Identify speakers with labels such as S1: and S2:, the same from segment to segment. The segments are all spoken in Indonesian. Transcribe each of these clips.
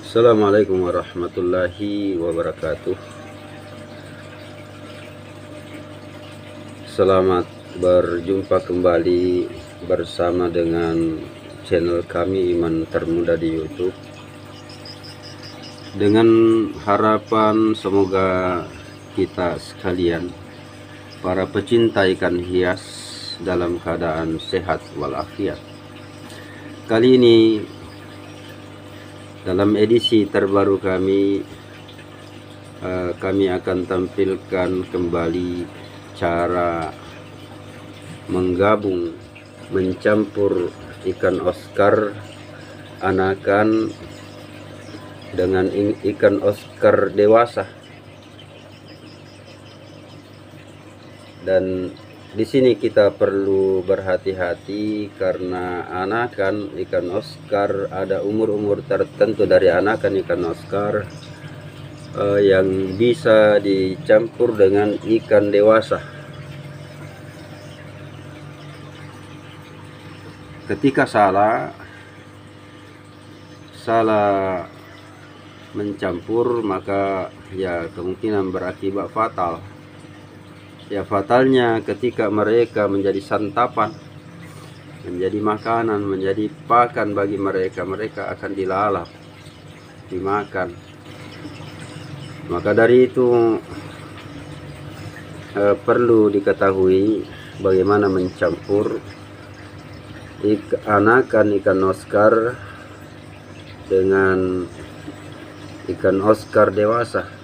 S1: Assalamualaikum warahmatullahi wabarakatuh. Selamat berjumpa kembali bersama dengan channel kami Iman Termuda di YouTube. Dengan harapan semoga kita sekalian, para pecinta ikan hias, dalam keadaan sehat walafiat. Kali ini dalam edisi terbaru kami akan tampilkan kembali cara mencampur ikan Oscar anakan dengan ikan Oscar dewasa. Dan di sini kita perlu berhati-hati karena anakan ikan Oscar ada umur tertentu dari anakan ikan Oscar yang bisa dicampur dengan ikan dewasa. Ketika salah mencampur, maka ya kemungkinan berakibat fatal. Ya, fatalnya ketika mereka menjadi santapan, menjadi makanan, menjadi pakan bagi mereka akan dilalap, dimakan. Maka dari itu perlu diketahui bagaimana mencampur anakan ikan Oscar dengan ikan Oscar dewasa.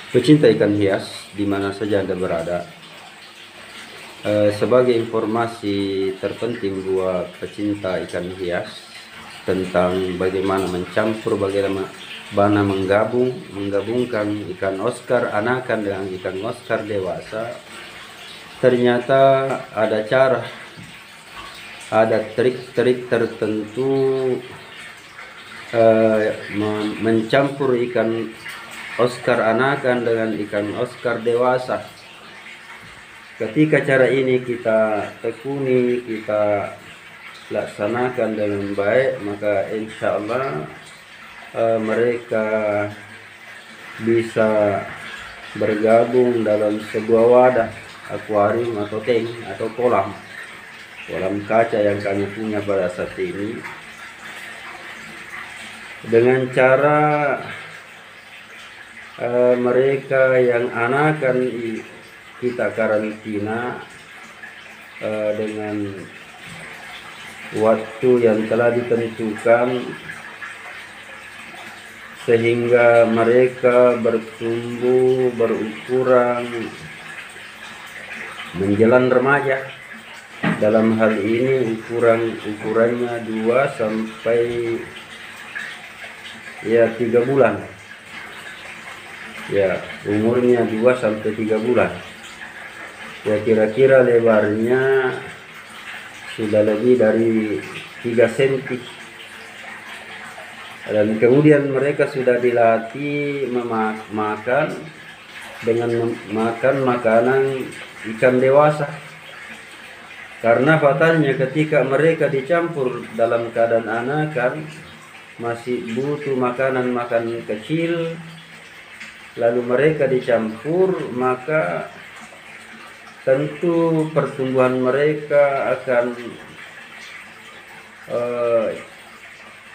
S1: Pecinta ikan hias di mana saja Anda berada, sebagai informasi terpenting buat pecinta ikan hias tentang bagaimana mencampur, bagaimana menggabungkan ikan Oscar anakan dengan ikan Oscar dewasa. Ternyata ada trik-trik tertentu mencampur ikan Oscar anakan dengan ikan Oscar dewasa. Ketika cara ini kita tekuni, kita laksanakan dengan baik, maka insya Allah mereka bisa bergabung dalam sebuah wadah akuarium atau tank atau kolam kaca yang kami punya pada saat ini, dengan cara mereka yang anakan kita karantina dengan waktu yang telah ditentukan, sehingga mereka bertumbuh, berukuran menjelang remaja. Dalam hal ini ukurannya 2 sampai 3 bulan. Ya, umurnya 2 sampai 3 bulan. Ya, kira-kira lebarnya sudah lebih dari 3 cm. Dan kemudian mereka sudah dilatih makan dengan makan makanan ikan dewasa. Karena fatalnya ketika mereka dicampur dalam keadaan anakan, masih butuh makanan kecil, lalu mereka dicampur, maka tentu pertumbuhan mereka akan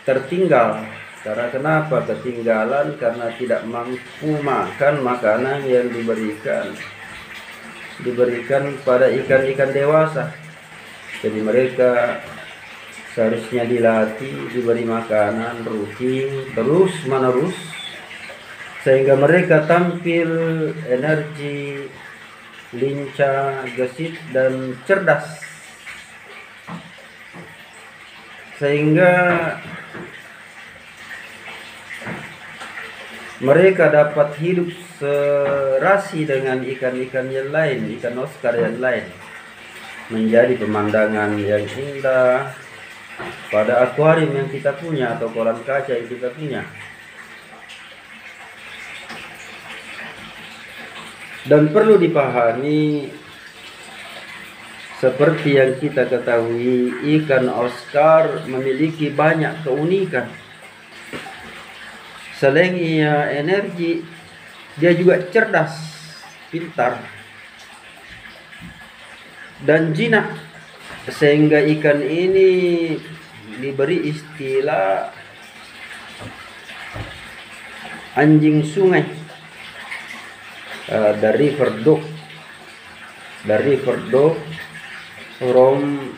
S1: tertinggal. Karena kenapa ketinggalan? Karena tidak mampu makan makanan yang diberikan pada ikan-ikan dewasa. Jadi mereka seharusnya dilatih, diberi makanan rutin terus menerus, sehingga mereka tampil energi, lincah, gesit, dan cerdas, sehingga mereka dapat hidup serasi dengan ikan-ikan yang lain, ikan Oscar yang lain, menjadi pemandangan yang indah pada akuarium yang kita punya atau kolam kaca yang kita punya. Dan perlu dipahami, seperti yang kita ketahui, ikan Oscar memiliki banyak keunikan. Selain ia energi, dia juga cerdas, pintar, dan jinak, sehingga ikan ini diberi istilah anjing sungai. Dari Verdok from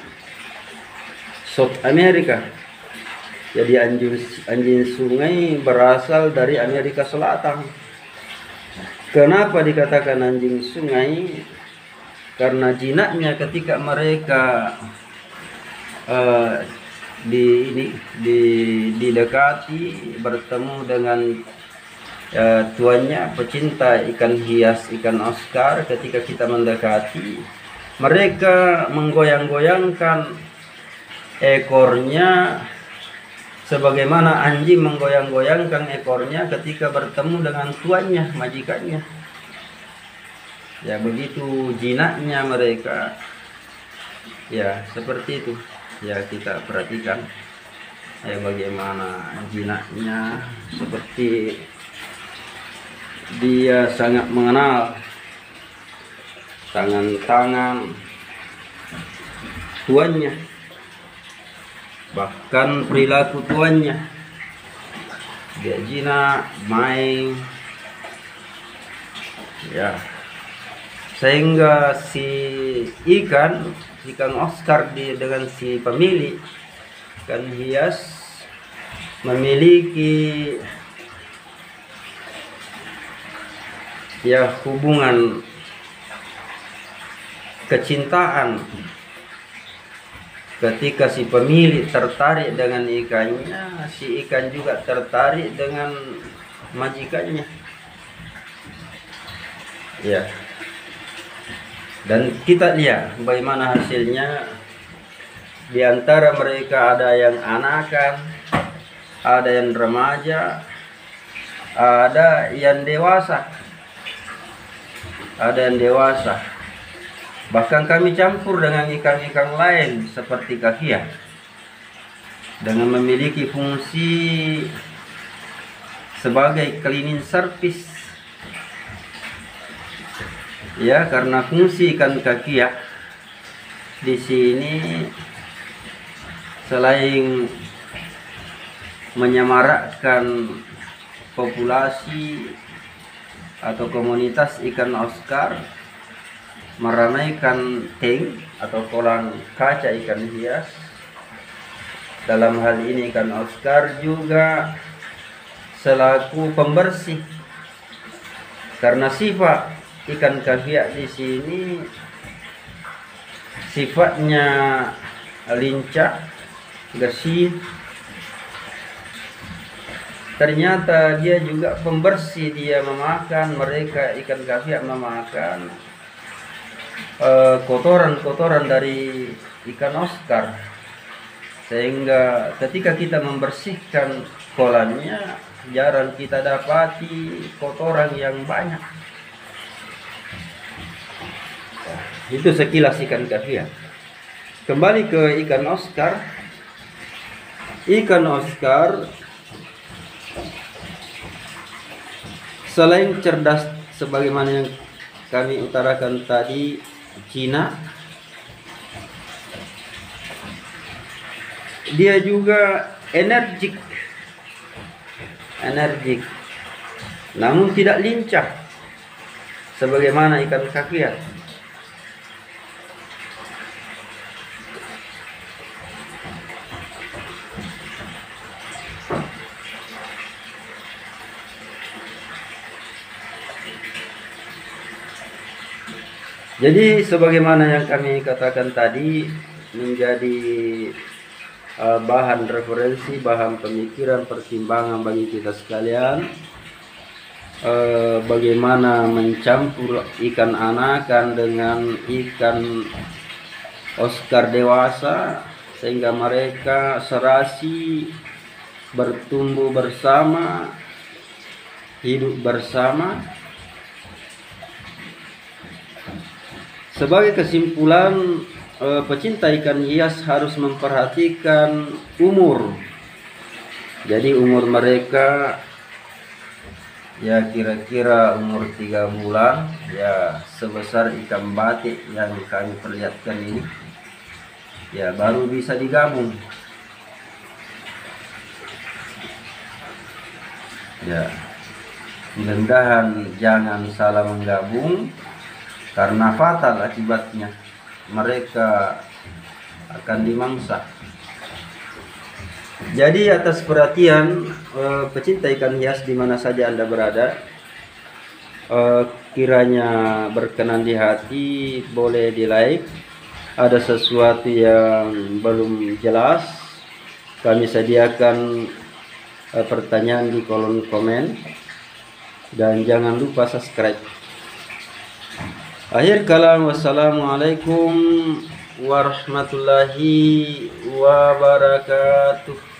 S1: South America. Jadi anjing sungai berasal dari Amerika Selatan. Kenapa dikatakan anjing sungai? Karena jinaknya ketika mereka didekati, bertemu dengan tuannya, pecinta ikan hias, ikan Oscar. Ketika kita mendekati, mereka menggoyang-goyangkan ekornya sebagaimana anjing menggoyang-goyangkan ekornya ketika bertemu dengan tuannya, majikannya. Ya, begitu jinaknya mereka. Ya, seperti itu. Ya, kita perhatikan ya bagaimana jinaknya, seperti dia sangat mengenal tangan-tangan tuannya, bahkan perilaku tuannya. Dia jinak, main, ya, sehingga si ikan Oscar dengan si pemilik ikan hias memiliki ya hubungan kecintaan. Ketika si pemilik tertarik dengan ikannya, si ikan juga tertarik dengan majikannya. Ya. Dan kita lihat bagaimana hasilnya. Di antara mereka ada yang anakan, ada yang remaja, ada yang dewasa. Bahkan kami campur dengan ikan-ikan lain seperti kakia, dengan memiliki fungsi sebagai cleaning service. Ya, karena fungsi ikan kakia di sini selain menyemarakkan populasi atau komunitas ikan Oscar, meramaikan tank atau kolam kaca ikan hias. Dalam hal ini ikan Oscar juga selaku pembersih, karena sifat ikan kakia di sini sifatnya lincah, gersih. Ternyata dia juga pembersih, dia memakan, mereka ikan kakia memakan kotoran-kotoran dari ikan Oscar, sehingga ketika kita membersihkan kolamnya jarang kita dapati kotoran yang banyak. Itu sekilas ikan kakia. Kembali ke ikan Oscar. Ikan Oscar selain cerdas sebagaimana yang kami utarakan tadi, Cina, dia juga energik, namun tidak lincah sebagaimana ikan kakia. Jadi sebagaimana yang kami katakan tadi, menjadi bahan referensi, bahan pemikiran, pertimbangan bagi kita sekalian, bagaimana mencampur ikan anakan dengan ikan Oscar dewasa sehingga mereka serasi, bertumbuh bersama, hidup bersama. Sebagai kesimpulan, pecinta ikan hias harus memperhatikan umur. Jadi umur mereka ya kira-kira umur 3 bulan, ya sebesar ikan batik yang kami perlihatkan ini, ya baru bisa digabung. Ya, mudah-mudahan jangan salah menggabung karena fatal akibatnya, mereka akan dimangsa. Jadi atas perhatian pecinta ikan hias di mana saja Anda berada, kiranya berkenan di hati, boleh di like. Ada sesuatu yang belum jelas, kami sediakan pertanyaan di kolom komen, dan jangan lupa subscribe. Akhir kalam, wassalamualaikum warahmatullahi wabarakatuh.